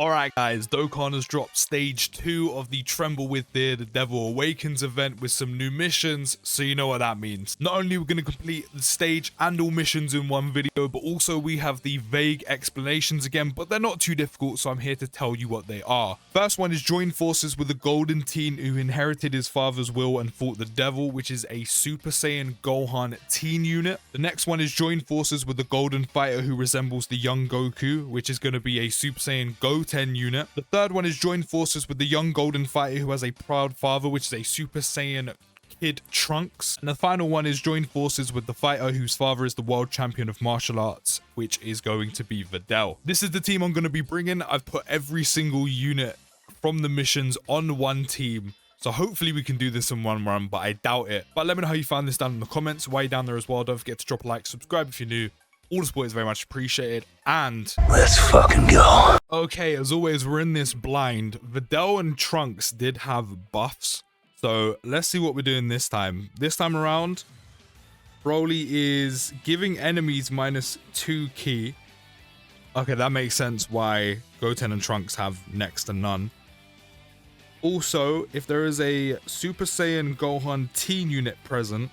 Alright guys, Dokkan has dropped stage 2 of the Tremble with the Devil Awakens event with some new missions, so you know what that means. Not only are we going to complete the stage and all missions in one video, but also we have the vague explanations again, but they're not too difficult, so I'm here to tell you what they are. First one is join forces with the golden teen who inherited his father's will and fought the devil, which is a Super Saiyan Gohan teen unit. The next one is join forces with the golden fighter who resembles the young Goku, which is going to be a Super Saiyan Goten unit. The third one is join forces with the young golden fighter who has a proud father, which is a Super Saiyan Kid Trunks. And the final one is join forces with the fighter whose father is the world champion of martial arts, which is going to be Videl. This is the team I'm going to be bringing. I've put every single unit from the missions on one team, so hopefully we can do this in one run, but I doubt it. But let me know how you found this down in the comments. While you're down there as well, don't forget to drop a like, subscribe if you're new. All the support is very much appreciated, and let's fucking go. Okay, as always, we're in this blind. Videl and Trunks did have buffs, so let's see what we're doing this time. This time around, Broly is giving enemies -2 ki. Okay, that makes sense why Goten and Trunks have next to none. Also, if there is a Super Saiyan Gohan teen unit present,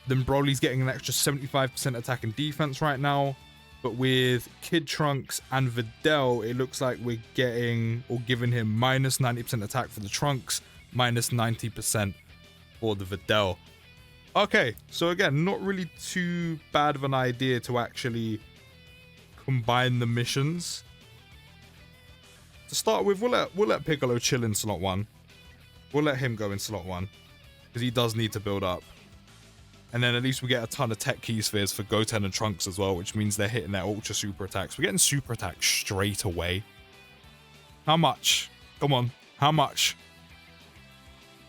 then Broly's getting an extra 75% attack and defense right now. But with Kid Trunks and Videl, it looks like we're getting or giving him -90% attack for the Trunks, -90% for the Videl. Okay, so again, not really too bad of an idea to actually combine the missions. To start with, we'll let Piccolo chill in slot 1. We'll let him go in slot 1 because he does need to build up. And then at least we get a ton of tech key spheres for Goten and Trunks as well, which means they're hitting their ultra super attacks. We're getting super attacks straight away. How much? Come on. How much?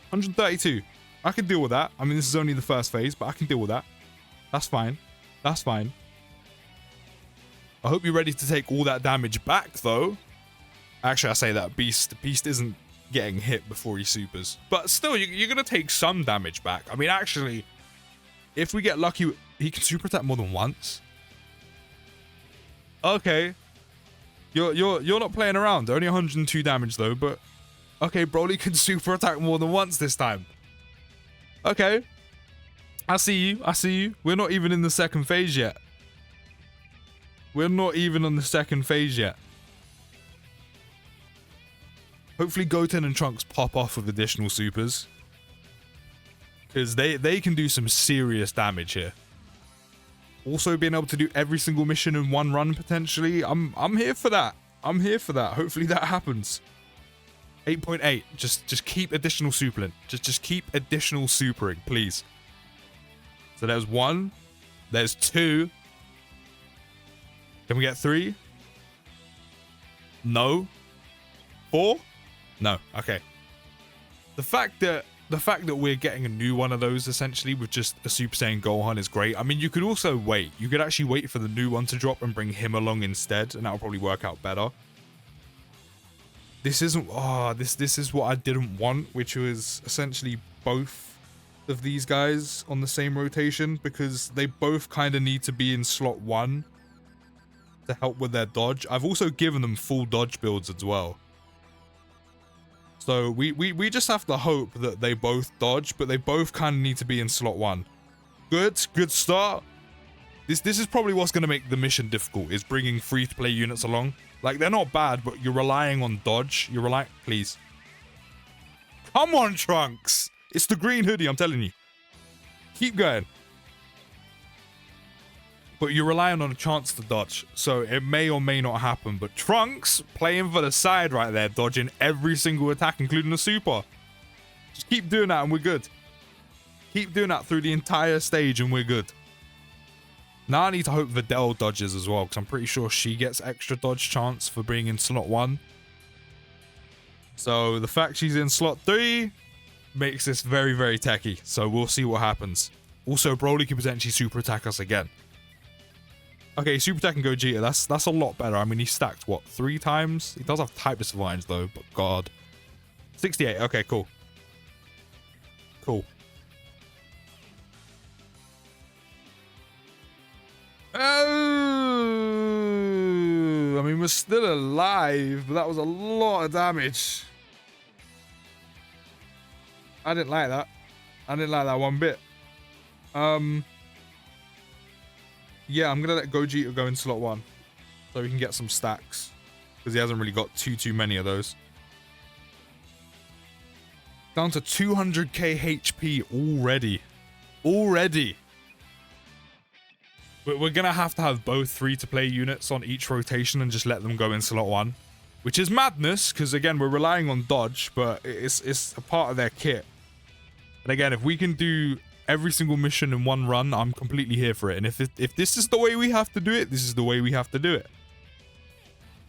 132. I can deal with that. I mean, this is only the first phase, but I can deal with that. That's fine. That's fine. I hope you're ready to take all that damage back, though. Actually, I say that. Beast isn't getting hit before he supers. But still, you're going to take some damage back. I mean, actually, if we get lucky, he can super attack more than once. Okay. You're not playing around. Only 102 damage though, but okay, Broly can super attack more than once this time. Okay. I see you. I see you. We're not even in the second phase yet. We're not even on the second phase yet. Hopefully Goten and Trunks pop off with additional supers, because they can do some serious damage here. Also being able to do every single mission in one run potentially. I'm here for that. I'm here for that. Hopefully that happens. 8.8. Just keep additional supering. Just keep additional supering, please. So there's 1. There's 2. Can we get 3? No. 4? No. Okay. The fact that we're getting a new one of those essentially with just a Super Saiyan Gohan is great. I mean, you could also wait. You could actually wait for the new one to drop and bring him along instead, and that'll probably work out better. This isn't... Oh, this is what I didn't want, which was essentially both of these guys on the same rotation, because they both kind of need to be in slot 1 to help with their dodge. I've also given them full dodge builds as well. So we just have to hope that they both dodge, but they both kind of need to be in slot 1. Good start. This is probably what's going to make the mission difficult, is bringing free-to-play units along. Like, they're not bad, but you're relying on dodge. You're relying... Please. Come on, Trunks. It's the green hoodie, I'm telling you. Keep going. But you're relying on a chance to dodge, so it may or may not happen. But Trunks playing for the side right there, dodging every single attack, including the super. Just keep doing that and we're good. Keep doing that through the entire stage and we're good. Now I need to hope Videl dodges as well, because I'm pretty sure she gets extra dodge chance for being in slot 1. So the fact she's in slot 3 makes this very, very techy. So we'll see what happens. Also, Broly can potentially super attack us again. Okay, Super Attack and Gogeta, that's a lot better. I mean, he stacked, what, 3 times? He does have type disadvantage, though, but God. 68, okay, cool. Cool. mean, we're still alive, but that was a lot of damage. I didn't like that. I didn't like that one bit. Yeah, I'm gonna let Gogeta go in slot 1 so we can get some stacks, because he hasn't really got too many of those. Down to 200k HP already. We're gonna have to have both free-to-play units on each rotation and just let them go in slot 1, which is madness, because again, we're relying on dodge, but it's a part of their kit. And again, if we can do every single mission in one run, I'm completely here for it. And if this is the way we have to do it, this is the way we have to do it.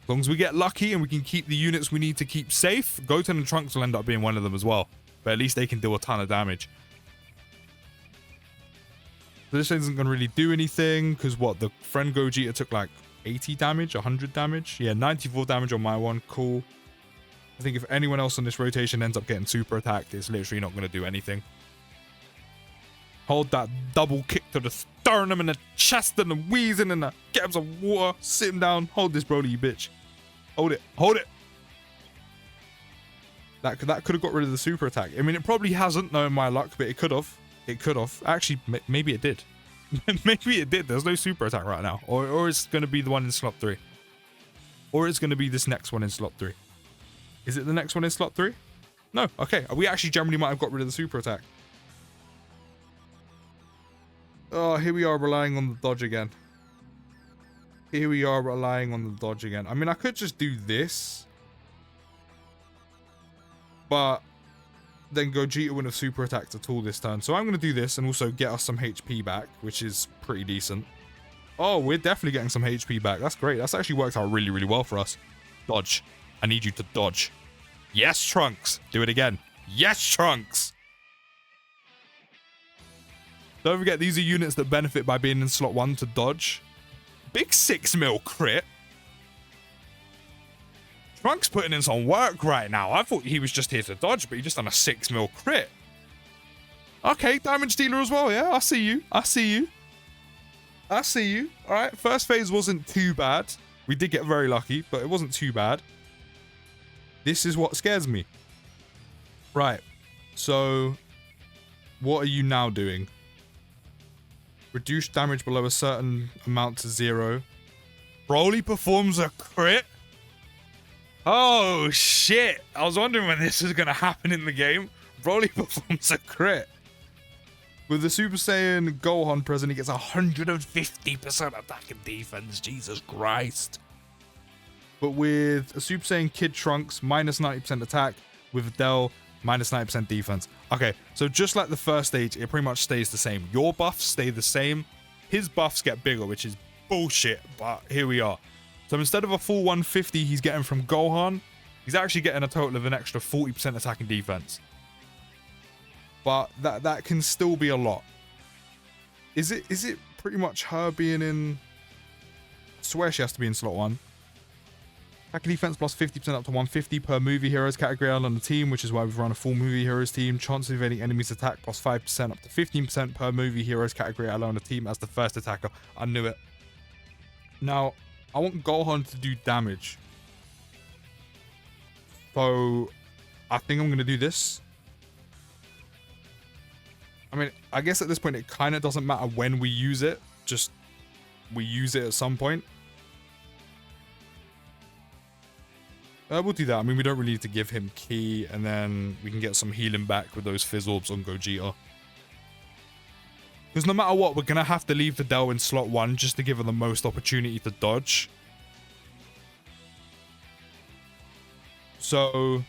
As long as we get lucky and we can keep the units we need to keep safe, Goten and Trunks will end up being one of them as well. But at least they can deal a ton of damage. So this isn't going to really do anything, because what, the friend Gogeta took like 80 damage, 100 damage? Yeah, 94 damage on my one, cool. I think if anyone else on this rotation ends up getting super attacked, it's literally not going to do anything. Hold that double kick to the sternum and the chest and the wheezing and the get him some water, sit him down, hold this Broly, you bitch. Hold it, hold it. That could have got rid of the super attack. I mean, it probably hasn't, knowing my luck, but it could have. It could have. Actually, maybe it did. Maybe it did. There's no super attack right now. Or it's going to be the one in slot 3. Or it's going to be this next one in slot 3. Is it the next one in slot 3? No. Okay. We actually generally might have got rid of the super attack. Oh, here we are relying on the dodge again. Here we are relying on the dodge again. I mean, I could just do this. But then Gogeta wouldn't have super attacked at all this turn. So I'm going to do this and also get us some HP back, which is pretty decent. Oh, we're definitely getting some HP back. That's great. That's actually worked out really well for us. Dodge. I need you to dodge. Yes, Trunks. Do it again. Yes, Trunks. Don't forget, these are units that benefit by being in slot 1 to dodge. Big 6 mil crit. Trunks putting in some work right now. I thought he was just here to dodge, but he just done a 6 mil crit. Okay, damage dealer as well, yeah? I see you. I see you. I see you. Alright, first phase wasn't too bad. We did get very lucky, but it wasn't too bad. This is what scares me. Right, so what are you now doing? Reduce damage below a certain amount to 0. Broly performs a crit? Oh, shit. I was wondering when this was going to happen in the game. Broly performs a crit. With the Super Saiyan Gohan present, he gets 150% attack and defense. Jesus Christ. But with a Super Saiyan Kid Trunks, minus 90% attack. With Del, minus 90% defense. Okay, so just like the first stage, it pretty much stays the same. Your buffs stay the same. His buffs get bigger, which is bullshit, but here we are. So instead of a full 150 he's getting from Gohan, he's actually getting a total of an extra 40% attack and defense. But that can still be a lot. Is it pretty much her being in... I swear she has to be in slot 1. Attack and defense plus 50% up to 150 per movie heroes category on the team, which is why we've run a full movie heroes team. Chance of evading enemies attack plus 5% up to 15% per movie heroes category on the team as the first attacker. I knew it. Now, I want Gohan to do damage. So, I think I'm going to do this. I mean, I guess at this point it kind of doesn't matter when we use it. Just, we use it at some point. We'll do that. I mean, we don't really need to give him Ki, and then we can get some healing back with those Fizz Orbs on Gogeta. Because no matter what, we're going to have to leave the Del in slot 1 just to give her the most opportunity to dodge. So,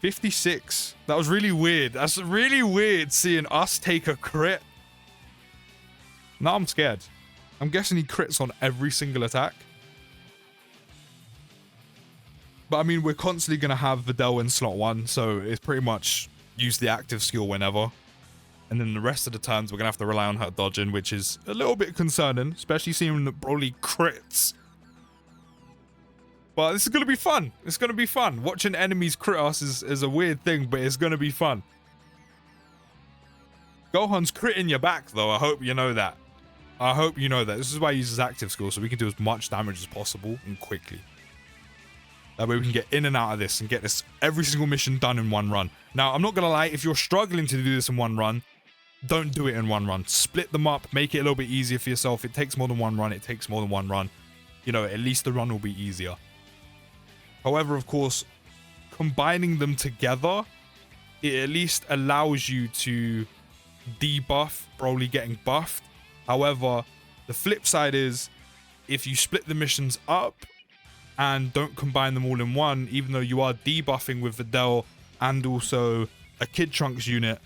56. That was really weird. That's really weird seeing us take a crit. Now I'm scared. I'm guessing he crits on every single attack. But I mean, we're constantly going to have Videl in slot 1, so it's pretty much use the active skill whenever. And then the rest of the turns, we're going to have to rely on her dodging, which is a little bit concerning, especially seeing that Broly crits. But this is going to be fun. It's going to be fun. Watching enemies crit us is a weird thing, but it's going to be fun. Gohan's critting your back, though. I hope you know that. I hope you know that. This is why I use his active skill, so we can do as much damage as possible and quickly. That way we can get in and out of this and get this every single mission done in one run. Now, I'm not going to lie, if you're struggling to do this in one run, don't do it in one run. Split them up, make it a little bit easier for yourself. It takes more than one run, it takes more than one run. You know, at least the run will be easier. However, of course, combining them together, it at least allows you to debuff Broly getting buffed. However, the flip side is, if you split the missions up and don't combine them all in one, even though you are debuffing with Videl and also a Kid Trunks unit,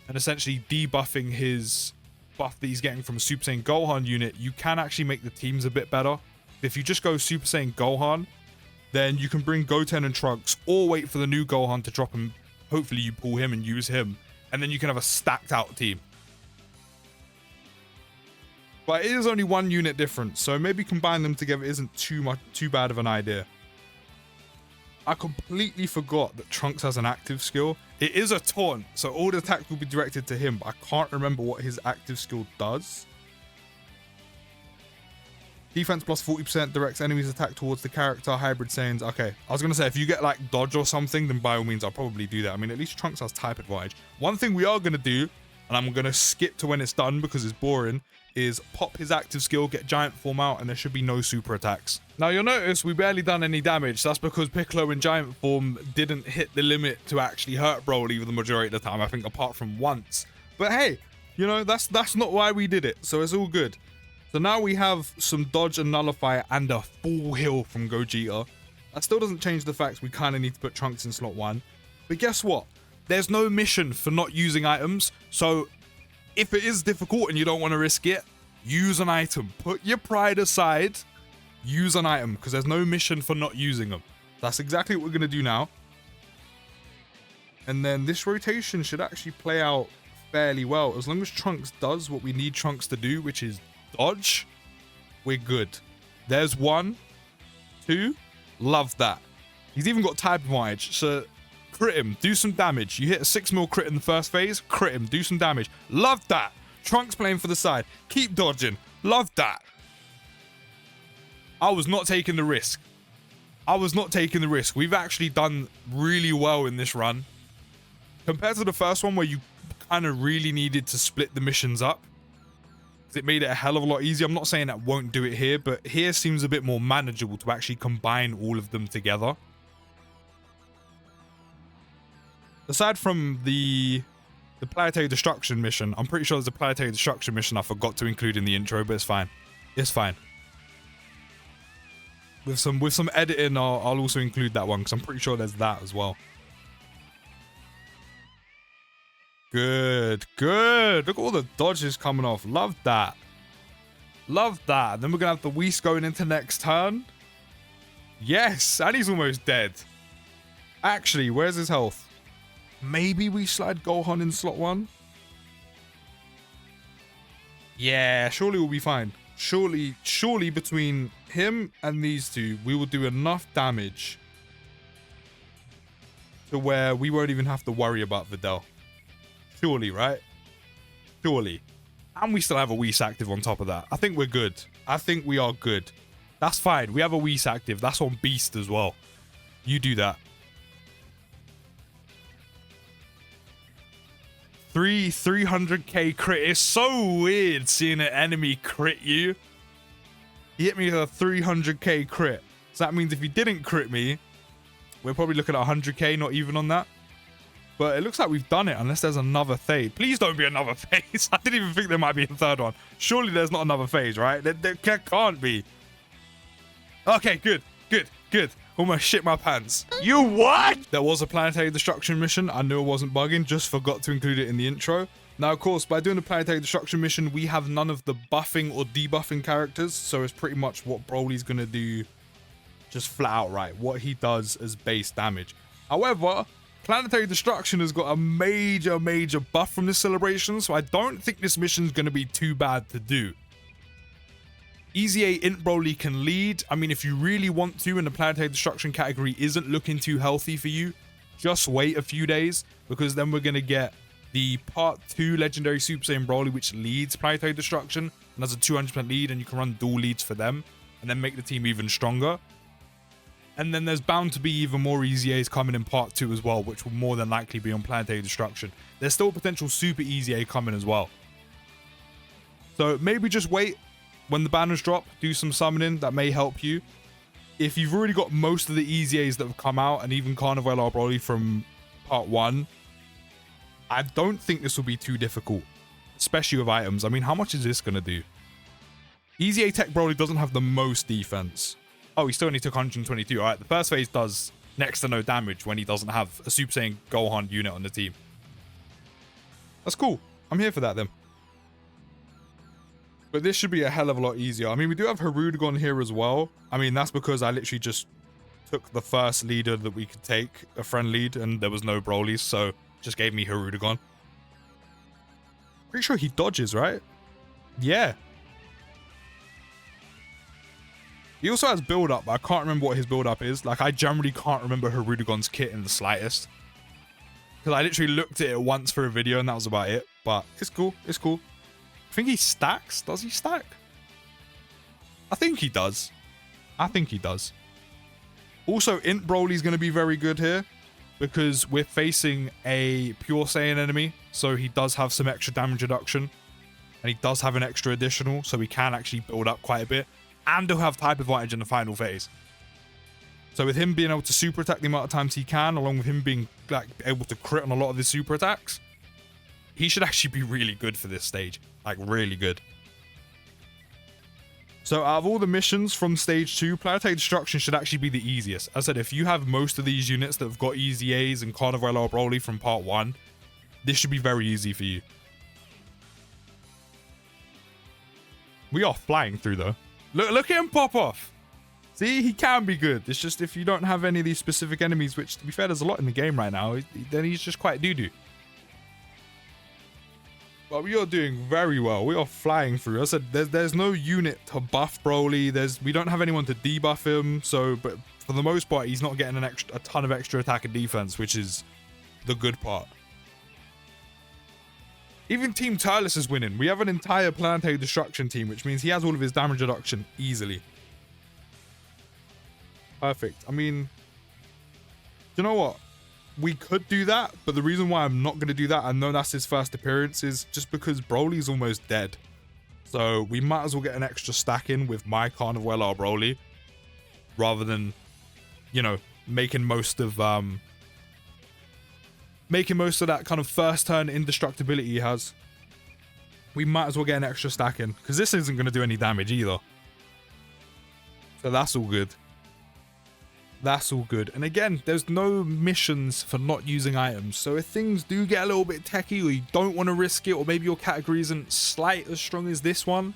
and essentially debuffing his buff that he's getting from a Super Saiyan Gohan unit, you can actually make the teams a bit better. If you just go Super Saiyan Gohan, then you can bring Goten and Trunks, or wait for the new Gohan to drop him. Hopefully you pull him and use him, and then you can have a stacked out team. But it is only one unit difference, so maybe combine them together isn't too bad of an idea. I completely forgot that Trunks has an active skill. It is a taunt, so all the attacks will be directed to him, but I can't remember what his active skill does. Defense plus 40% directs enemies' attack towards the character. Hybrid Saiyans. Okay, I was going to say, if you get like dodge or something, then by all means, I'll probably do that. I mean, at least Trunks has type advantage. One thing we are going to do, and I'm going to skip to when it's done because it's boring, is pop his active skill, get giant form out, and there should be no super attacks. Now you'll notice we barely done any damage. That's because Piccolo in giant form didn't hit the limit to actually hurt Broly for the majority of the time, I think, apart from once. But hey, you know, that's not why we did it, so it's all good. So now we have some dodge and nullify and a full heal from Gogeta. That still doesn't change the fact we kind of need to put Trunks in slot 1. But guess what? There's no mission for not using items, so if it is difficult and you don't want to risk it, use an item. Put your pride aside, use an item, because there's no mission for not using them. That's exactly what we're going to do now. And then this rotation should actually play out fairly well. As long as Trunks does what we need Trunks to do, which is dodge, we're good. There's 1, 2, love that. He's even got type advantage, so crit him, do some damage. You hit a 6 mil crit in the first phase, crit him, do some damage. Love that. Trunks playing for the side, keep dodging. Love that. I was not taking the risk. We've actually done really well in this run. Compared to the first one where you kind of really needed to split the missions up. It made it a hell of a lot easier. I'm not saying that won't do it here, but here seems a bit more manageable to actually combine all of them together. Aside from the Planetary Destruction mission, I'm pretty sure there's a Planetary Destruction mission I forgot to include in the intro, but it's fine. It's fine. With some editing, I'll also include that one, because I'm pretty sure there's that as well. Good, good. Look at all the dodges coming off. Love that. Love that. Then we're going to have the Whis going into next turn. Yes, and he's almost dead. Actually, where's his health? Maybe we slide Gohan in slot 1? Yeah, surely we'll be fine. Surely between him and these two, we will do enough damage to where we won't even have to worry about Videl. Surely, right? Surely. And we still have a Whis active on top of that. I think we're good. I think we are good. That's fine. We have a Whis active. That's on Beast as well. You do that. 300k crit. It's so weird seeing an enemy crit you. He hit me with a 300k crit. So that means if he didn't crit me, we're probably looking at 100k, not even on that. But it looks like we've done it, unless there's another phase. Please don't be another phase. I didn't even think there might be a third one. Surely there's not another phase, right? There can't be. Okay, good. Almost shit my pants. You what? There was a Planetary Destruction mission. I knew it wasn't bugging. Just forgot to include it in the intro. Now, of course, by doing the Planetary Destruction mission, we have none of the buffing or debuffing characters. So it's pretty much what Broly's going to do just flat out right. What he does as base damage. However, Planetary Destruction has got a major buff from this celebration, so I don't think this mission's going to be too bad to do. Easy A Int Broly can lead. I mean, if you really want to, and the Planetary Destruction category isn't looking too healthy for you, just wait a few days, because then we're going to get the Part 2 Legendary Super Saiyan Broly, which leads Planetary Destruction and has a 200% lead, and you can run dual leads for them and then make the team even stronger. And then there's bound to be even more EZAs coming in Part 2 as well, which will more than likely be on Planetary Destruction. There's still potential Super EZA coming as well. So maybe just wait when the banners drop, do some summoning. That may help you. If you've already got most of the EZAs that have come out, and even Carnival or Broly from Part 1, I don't think this will be too difficult, especially with items. I mean, how much is this going to do? EZA Tech Broly doesn't have the most defense. Oh, he still only took 122. All right, the first phase does next to no damage when he doesn't have a Super Saiyan Gohan unit on the team. That's cool. I'm here for that then. But this should be a hell of a lot easier. I mean, we do have Hirudegon here as well. I mean, that's because I literally just took the first leader that we could take, a friend lead, and there was no Brolys, so just gave me Hirudegon. Pretty sure he dodges, right? Yeah. He also has build-up, but I can't remember what his build-up is. Like, I generally can't remember Hirudegon's kit in the slightest. Because I literally looked at it once for a video, and that was about it. But it's cool. It's cool. I think he stacks. Does he stack? I think he does. I think he does. Also, Int Broly's going to be very good here, because we're facing a Pure Saiyan enemy, so he does have some extra damage reduction, and he does have an extra additional, so he can actually build up quite a bit, and he'll have type advantage in the final phase. So with him being able to super attack the amount of times he can, along with him being like able to crit on a lot of his super attacks, he should actually be really good for this stage, like really good. So out of all the missions from stage 2, Planetary Destruction should actually be the easiest. As I said, if you have most of these units that have got EZAs and Carnival or Broly from Part 1, this should be very easy for you. We are flying through though. Look at him pop off. See, he can be good. It's just if you don't have any of these specific enemies, which to be fair, there's a lot in the game right now, then he's just quite doo-doo. But we are doing very well. We are flying through. As I said, there's no unit to buff Broly. We don't have anyone to debuff him. So, but for the most part, he's not getting a ton of extra attack and defense, which is the good part. Even Team Turles is winning. We have an entire Planetary Destruction team, which means he has all of his damage reduction easily. Perfect. I mean, you know what? We could do that, but the reason why I'm not going to do that, I know that's his first appearance, is just because Broly's almost dead. So we might as well get an extra stack in with my Carnival or Broly, rather than, you know, making most of that kind of first turn indestructibility he has. We might as well get an extra stack in, because this isn't going to do any damage either. So that's all good. That's all good. And again, there's no missions for not using items. So if things do get a little bit techie, or you don't want to risk it, or maybe your category isn't slight as strong as this one,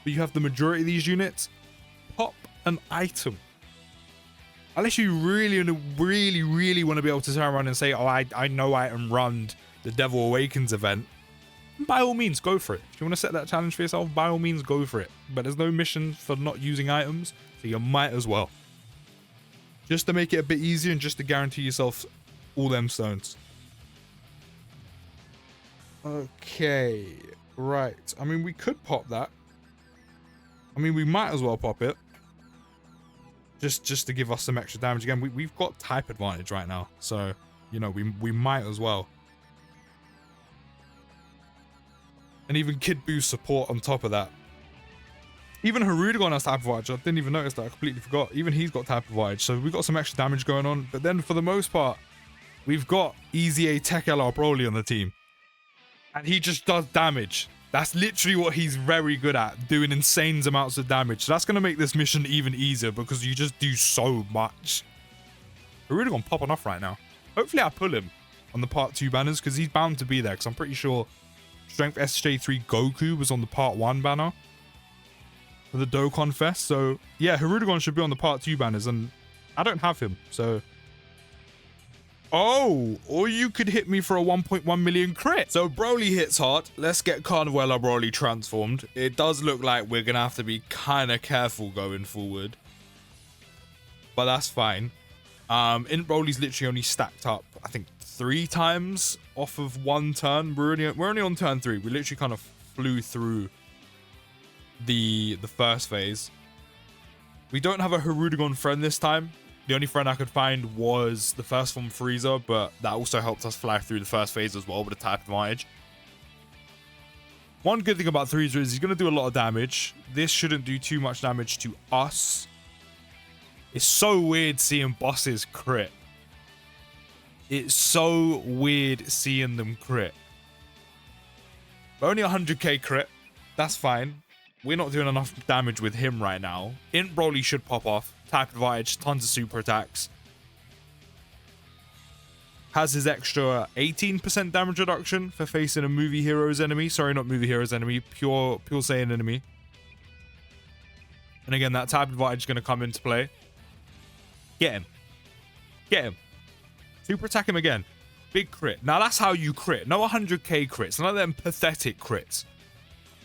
but you have the majority of these units, pop an item. Unless you really want to be able to turn around and say, oh, I know item run the Devil Awakens event, by all means, go for it. If you want to set that challenge for yourself, by all means, go for it. But there's no mission for not using items, so you might as well. Just to make it a bit easier and just to guarantee yourself all them stones. Okay, right. I mean, we could pop that. I mean, we might as well pop it. Just to give us some extra damage. Again, we've got type advantage right now. So, you know, we might as well. And even Kid Boo's support on top of that. Even Hirudegon has type advantage. I didn't even notice that. I completely forgot. Even he's got type advantage. So we've got some extra damage going on. But then for the most part, we've got EZA Tech LR Broly on the team. And he just does damage. That's literally what he's very good at. Doing insane amounts of damage. So that's going to make this mission even easier, because you just do so much. Hirudegon popping off right now. Hopefully I pull him on the Part 2 banners, because he's bound to be there. Because I'm pretty sure Strength SJ3 Goku was on the Part 1 banner for the Dokkan Fest. So yeah, Hirudegon should be on the Part 2 banners, and I don't have him, so... Oh, or you could hit me for a 1.1 million crit. So Broly hits hard. Let's get Carnival or Broly transformed. It does look like we're gonna have to be kind of careful going forward, but that's fine. Int Broly's literally only stacked up, I think, 3 times off of 1 turn. We're only on turn 3. We literally kind of flew through the first phase. We don't have a Hirudegon friend this time. The only friend I could find was the first form Frieza, but that also helped us fly through the first phase as well with a type advantage. One good thing about Frieza is he's going to do a lot of damage. This shouldn't do too much damage to us. It's so weird seeing bosses crit. It's so weird seeing them crit. But only 100k crit. That's fine. We're not doing enough damage with him right now. Int Broly should pop off. Type advantage, tons of super attacks. Has his extra 18% damage reduction for facing a movie hero's enemy. Sorry, not movie hero's enemy. Pure Saiyan enemy. And again, that type advantage is going to come into play. Get him. Get him. Super attack him again. Big crit. Now that's how you crit. No 100k crits. None of them pathetic crits.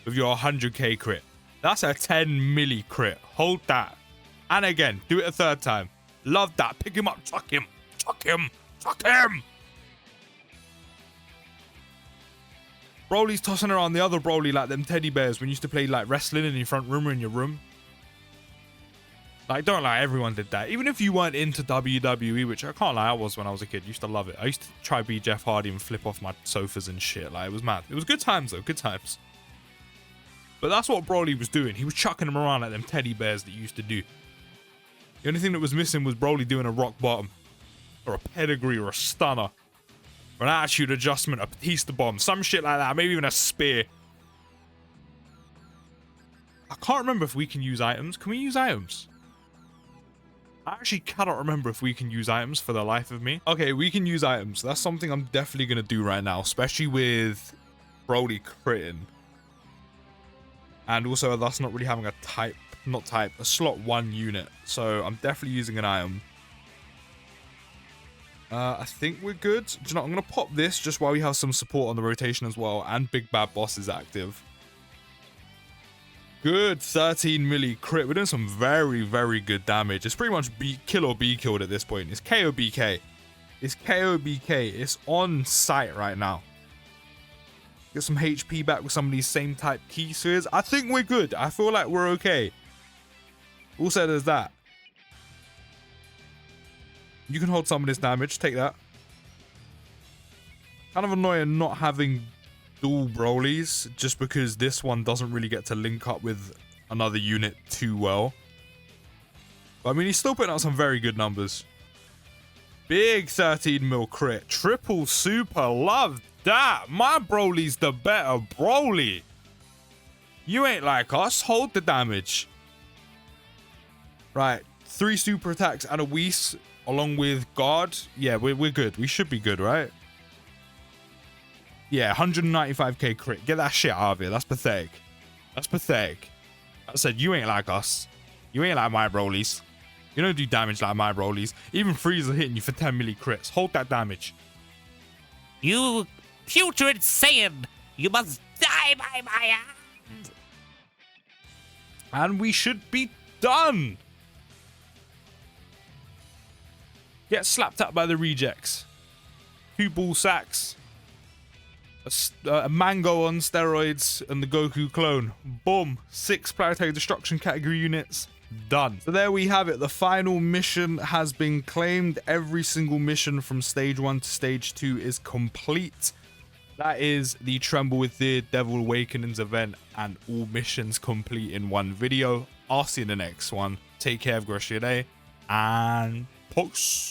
With your 100k crit. That's a 10 milli crit. Hold that. And again, do it a 3rd time. Love that. Pick him up. Chuck him. Chuck him. Chuck him. Broly's tossing around the other Broly like them teddy bears when you used to play like wrestling in your front room or in your room. Like, don't lie, everyone did that. Even if you weren't into WWE, which I can't lie, I was when I was a kid. Used to love it. I used to try be Jeff Hardy and flip off my sofas and shit. Like, it was mad. It was good times though. Good times. But that's what Broly was doing. He was chucking them around like them teddy bears that you used to do. The only thing that was missing was Broly doing a rock bottom. Or a pedigree or a stunner. Or an attitude adjustment, a Batista bomb. Some shit like that. Maybe even a spear. I can't remember if we can use items. Can we use items? I actually cannot remember if we can use items for the life of me. Okay, we can use items. That's something I'm definitely going to do right now. Especially with Broly critting. And also that's not really having a a slot 1 unit. So I'm definitely using an item. I think we're good. Do you know, I'm going to pop this just while we have some support on the rotation as well. And Big Bad Boss is active. Good 13 milli crit. We're doing some very, very good damage. It's pretty much kill or be killed at this point. It's KOBK. It's KOBK. It's on site right now. Get some HP back with some of these same type key spheres. I think we're good. I feel like we're okay. Also, there's that. You can hold some of this damage. Take that. Kind of annoying not having dual Brolys, just because this one doesn't really get to link up with another unit too well. But I mean, he's still putting out some very good numbers. Big 13 mil crit. Triple super. Love that. My Broly's the better Broly. You ain't like us. Hold the damage. Right. 3 super attacks and a Whis along with guard. Yeah, we're good. We should be good, right? Yeah, 195k crit. Get that shit out of here. That's pathetic. That's pathetic. I said, you ain't like us. You ain't like my Brolys. You don't do damage like my Brolys. Even Frieza hitting you for 10 milli crits. Hold that damage. You putrid Saiyan. You must die by my hand. And we should be done. Get slapped up by the rejects. 2 ball sacks. A mango on steroids and the Goku clone. Boom. 6 planetary destruction category units. Done. So there we have it. The final mission has been claimed. Every single mission from stage 1 to stage 2 is complete. That is the Tremble with the Devil Awakenings event, and all missions complete in one video. I'll see you in the next one. Take care, have a great day, and peace.